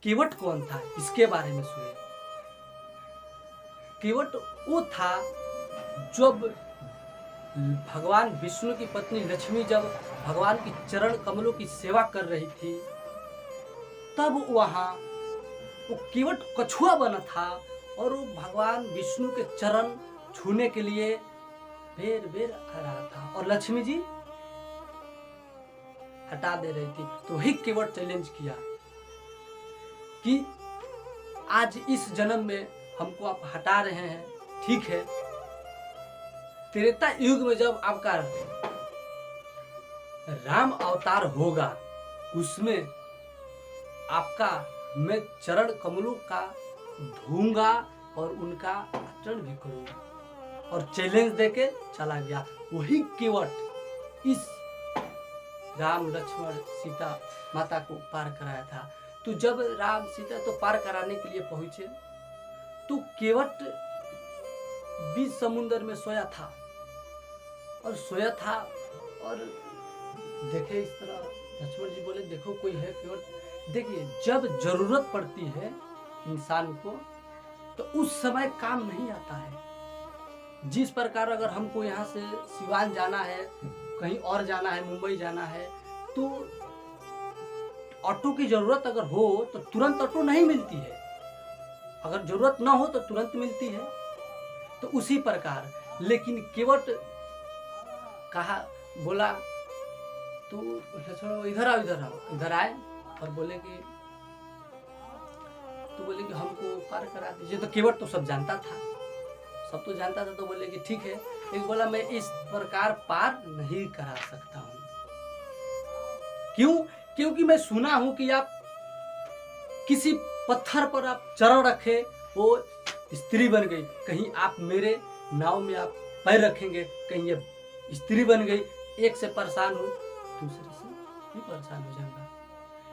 केवट कौन था, इसके बारे में सुने। केवट वो था जब भगवान विष्णु की पत्नी लक्ष्मी जब भगवान की चरण कमलों की सेवा कर रही थी, तब वहाँ वो केवट कछुआ बना था और वो भगवान विष्णु के चरण छूने के लिए बेर बेर आ रहा था और लक्ष्मी जी हटा दे रही थी। तो वही केवट चैलेंज किया कि आज इस जन्म में हमको आप हटा रहे हैं, ठीक है, त्रेता युग में जब आपका राम अवतार होगा उसमें आपका मैं चरण कमलों का धोऊंगा और उनका आचरण भी करूंगा। और चैलेंज देके चला गया। वही केवट इस राम लक्ष्मण सीता माता को पार कराया था। तो जब राम सीता तो पार कराने के लिए पहुंचे तो केवट बीच समुद्र में सोया था और देखे इस तरह लक्ष्मण जी बोले देखो कोई है केवट। देखिए जब जरूरत पड़ती है इंसान को तो उस समय काम नहीं आता है। जिस प्रकार अगर हमको यहाँ से सिवान जाना है, कहीं और जाना है, मुंबई जाना है, तो ऑटो की जरूरत अगर हो तो तुरंत ऑटो नहीं मिलती है, अगर जरूरत ना हो तो तुरंत मिलती है। तो उसी प्रकार लेकिन केवट कहा बोला तो इधर आओ, इधर आए और बोले कि हमको पार करा दीजिए। तो केवट तो सब जानता था, सब तो जानता था। तो बोले कि ठीक है। एक बोला मैं इस प्रकार पार नहीं करा सकता हूँ। क्यों? क्योंकि मैं सुना हूं कि आप किसी पत्थर पर आप चरण रखे वो स्त्री बन गई, कहीं आप मेरे नाव में आप पैर रखेंगे कहीं ये स्त्री बन गई, एक से परेशान हूं दूसरे से भी परेशान हो जाऊंगा।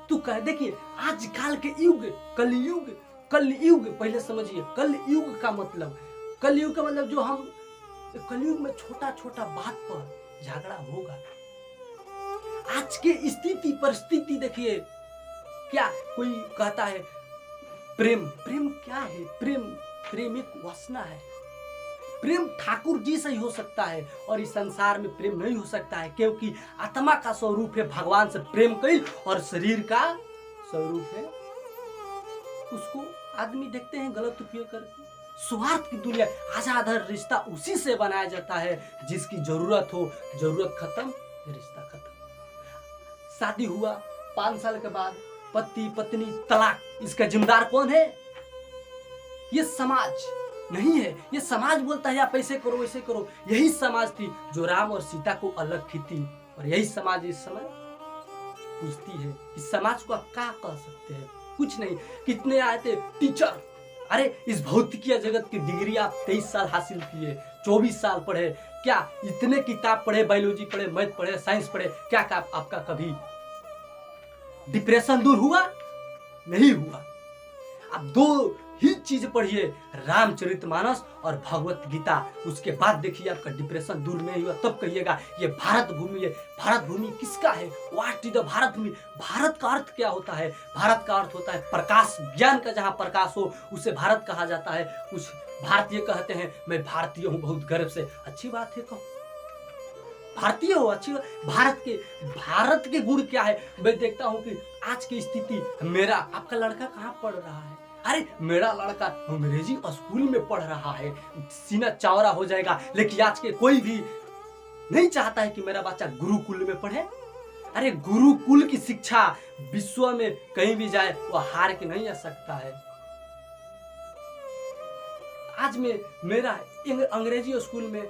तू कह देखिए आजकल के युग कलयुग पहले समझिए। कलयुग का मतलब जो हम कलयुग में छोटा छोटा बात पर झगड़ा होगा। आज के स्थिति परिस्थिति देखिए, क्या कोई कहता है प्रेम क्या है? प्रेम एक वासना है। प्रेम ठाकुर जी से ही हो सकता है और इस संसार में प्रेम नहीं हो सकता है, क्योंकि आत्मा का स्वरूप है भगवान से प्रेम कईल और शरीर का स्वरूप है उसको आदमी देखते हैं गलत उपयोग करके। स्वार्थ की दुनिया, आजाद रिश्ता उसी से बनाया जाता है जिसकी जरूरत हो, जरूरत खत्म रिश्ता खत्म। शादी हुआ 5 साल के बाद पति पत्नी तलाक, इसका जिम्मेदार कौन है? ये समाज नहीं है। ये समाज बोलता है आप ऐसे करो वैसे करो। यही समाज थी जो राम और सीता को अलग की थी और यही समाज इस समय पूछती है। इस समाज को आप क्या कह सकते हैं? कुछ नहीं। कितने आए थे टीचर, अरे इस भौतिकीय जगत की डिग्री आप 23 साल हासिल किए, 24 साल पढ़े, क्या इतने किताब पढ़े, बायोलॉजी पढ़े, मैथ पढ़े, साइंस पढ़े, क्या आपका कभी डिप्रेशन दूर हुआ? नहीं हुआ। अब 2 ही चीज पढ़िए, रामचरितमानस और भगवत गीता, उसके बाद देखिए आपका डिप्रेशन दूर नहीं हुआ। तब कहिएगा ये भारत भूमि है। भारत भूमि किसका है? व्हाट इज द भारत भूमि? भारत का अर्थ क्या होता है? भारत का अर्थ होता है प्रकाश, ज्ञान का जहाँ प्रकाश हो उसे भारत कहा जाता है। कुछ भारतीय कहते हैं मैं भारतीय हूँ बहुत गर्व से, अच्छी बात है, कहो भारतीय हो, अच्छी बात। भारत के गुण क्या है? मैं देखता हूँ कि आज की स्थिति, मेरा आपका लड़का कहाँ पढ़ रहा है? अरे मेरा लड़का अंग्रेजी स्कूल में पढ़ रहा है, सीना चौड़ा हो जाएगा। लेकिन आज के कोई भी नहीं चाहता है कि मेरा बच्चा गुरुकुल में पढ़े। अरे गुरुकुल की शिक्षा विश्व में कहीं भी जाए वो हार के नहीं आ सकता है। आज में मेरा अंग्रेजी स्कूल में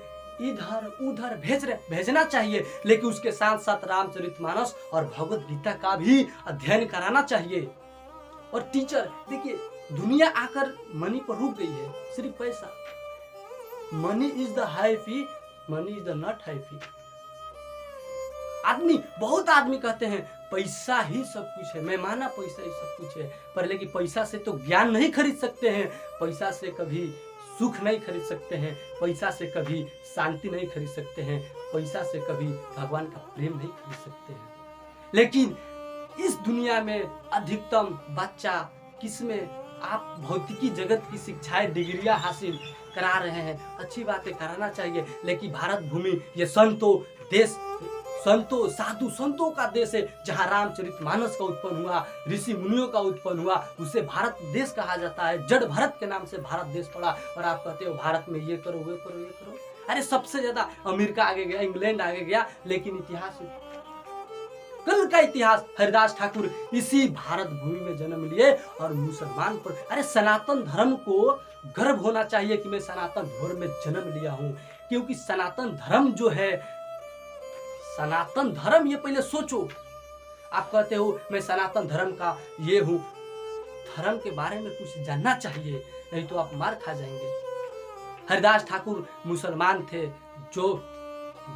इधर उधर भेजना चाहिए, लेकिन उसके साथ साथ रामचरितमानस और भगवत गीता का भी अध्ययन कराना चाहिए। और टीचर देखिए, दुनिया आकर मनी पर रुक गई है, सिर्फ पैसा। Money is the high fee, money is the not high fee. बहुत आदमी कहते हैं पैसा ही सब कुछ है। मैं माना पैसा ही सब कुछ है, पर लेकिन पैसा से तो ज्ञान नहीं खरीद सकते हैं, पैसा से कभी सुख नहीं खरीद सकते हैं, पैसा से कभी शांति नहीं खरीद सकते हैं, पैसा से कभी भगवान का प्रेम नहीं खरीद सकते हैं। लेकिन इस दुनिया में अधिकतम बच्चा किसमें आप भौतिकी जगत की शिक्षाएं डिग्रियां हासिल करा रहे हैं, अच्छी बातें कराना चाहिए, लेकिन भारत भूमि ये संतों देश, संतों साधु संतों का देश है, जहाँ रामचरितमानस का उत्पन्न हुआ, ऋषि मुनियों का उत्पन्न हुआ, उसे भारत देश कहा जाता है। जड़ भरत के नाम से भारत देश पड़ा, और आप कहते हो भारत में ये करो वो करो ये करो। अरे सबसे ज्यादा अमेरिका आगे गया, इंग्लैंड आगे गया, लेकिन इतिहास, कल का इतिहास, हरिदास ठाकुर इसी भारत भूमि में जन्म लिए और मुसलमान पर, अरे सनातन धर्म को गर्व होना चाहिए कि मैं सनातन धर्म में जन्म लिया हूं, क्योंकि सनातन धर्म जो है, सनातन धर्म, ये पहले सोचो। आप कहते हो मैं सनातन धर्म का ये हूं, धर्म के बारे में कुछ जानना चाहिए, नहीं तो आप मार खा जाएंगे। हरिदास ठाकुर मुसलमान थे जो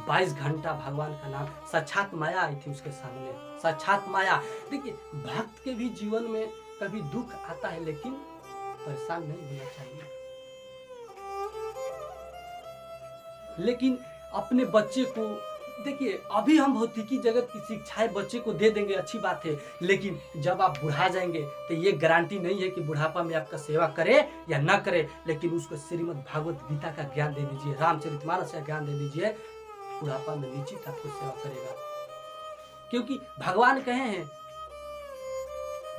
22 घंटा भगवान का नाम, साक्षात माया आई थी उसके सामने, साक्षात माया। देखिए भक्त के भी जीवन में कभी दुख आता है, लेकिन परेशान नहीं होना चाहिए। लेकिन अपने बच्चे को, देखिए अभी हम भौतिकी जगत की शिक्षाएं बच्चे को दे देंगे, अच्छी बात है, लेकिन जब आप बुढ़ा जाएंगे तो ये गारंटी नहीं है कि बुढ़ापा में आपका सेवा करे या ना करे, लेकिन उसको श्रीमद् भागवत गीता का ज्ञान दे दीजिए, रामचरितमानस का ज्ञान दे दीजिए, बुढ़ापा में निश्चित आपको सेवा करेगा। क्योंकि भगवान कहे हैं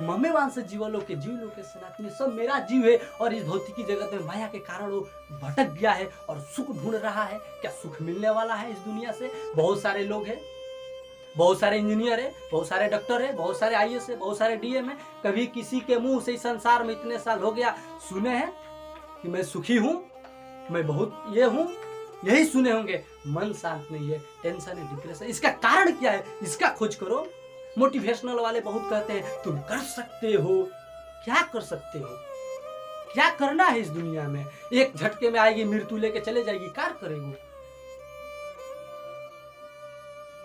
ममेवान से जीवलों के जीव लोग के सनातनी, सब मेरा जीव है, और इस भौतिकी जगत में माया के कारण वो भटक गया है और सुख ढूंढ रहा है। क्या सुख मिलने वाला है इस दुनिया से? बहुत सारे लोग हैं, बहुत सारे इंजीनियर है, बहुत सारे डॉक्टर है, बहुत सारे IAS है, बहुत सारे DM है, कभी किसी के मुंह से इस संसार में इतने साल हो गया सुने हैं कि मैं सुखी हूं, मैं बहुत ये हूं? यही सुने होंगे। मन शांत नहीं है, टेंशन है, डिप्रेशन। इसका कारण क्या है? इसका खोज करो। मोटिवेशनल वाले बहुत कहते हैं तुम कर सकते हो। क्या कर सकते हो? क्या करना है इस दुनिया में? एक झटके में आएगी मृत्यु, लेके चले जाएगी, क्या करेगी?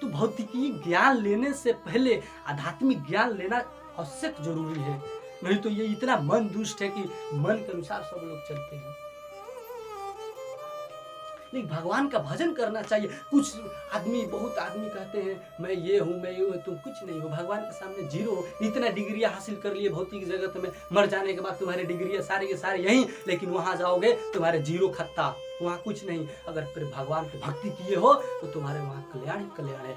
तो भौतिकी ज्ञान लेने से पहले आध्यात्मिक ज्ञान लेना आवश्यक जरूरी है, नहीं तो ये इतना मन दुष्ट है कि मन के अनुसार सब लोग चलते हैं। नहीं, भगवान का भजन करना चाहिए। कुछ आदमी, बहुत आदमी कहते हैं मैं ये हूँ, मैं ये हूँ, तुम कुछ नहीं हो, भगवान के सामने जीरो हो। इतना डिग्रियां हासिल कर लिए भौतिक जगत में, मर जाने के बाद तुम्हारे डिग्रियां सारे के सारे यहीं, लेकिन वहां जाओगे तुम्हारे जीरो खत्ता, वहाँ कुछ नहीं। अगर फिर भगवान की भक्ति किए हो तो तुम्हारे वहाँ कल्याण ही कल्याण है।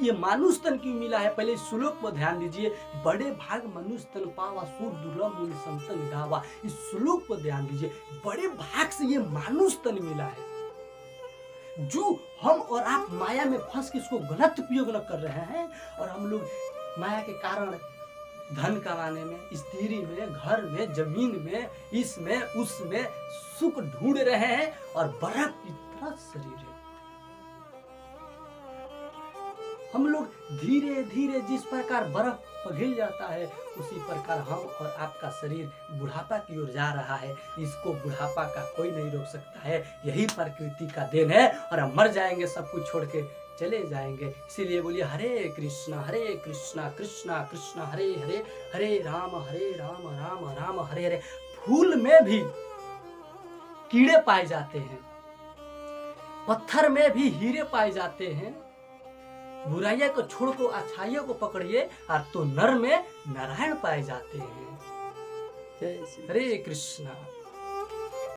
ये मानुष तन क्यों मिला है? पहले इस श्लोक पर ध्यान दीजिए। बड़े भाग मनुष्य तन पावा, सूर दुर्लभ मुनि संतन गावा। इस श्लोक पर ध्यान दीजिए, बड़े भाग से ये मानुष तन मिला है। जो हम और आप माया में फंस के इसको गलत उपयोग न कर रहे हैं, और हम लोग माया के कारण धन कमाने में, स्त्री में, घर में, जमीन में, इसमें उसमें सुख ढूंढ रहे हैं, और बर्फ की तरह शरीर है। हम लोग धीरे धीरे जिस प्रकार बर्फ पिघल जाता है, उसी प्रकार हम और आपका शरीर बुढ़ापा की ओर जा रहा है। इसको बुढ़ापा का कोई नहीं रोक सकता है, यही प्रकृति का देन है, और हम मर जाएंगे, सब कुछ छोड़ के चले जाएंगे। इसीलिए बोलिए हरे कृष्णा कृष्णा कृष्णा हरे हरे, हरे राम राम राम हरे हरे। फूल में भी कीड़े पाए जाते हैं, पत्थर में भी हीरे पाए जाते हैं। बुराइयां को छोड़ को अच्छाइयों को पकड़िए, और तो नर में नारायण पाए जाते हैं। जय श्री हरे कृष्णा।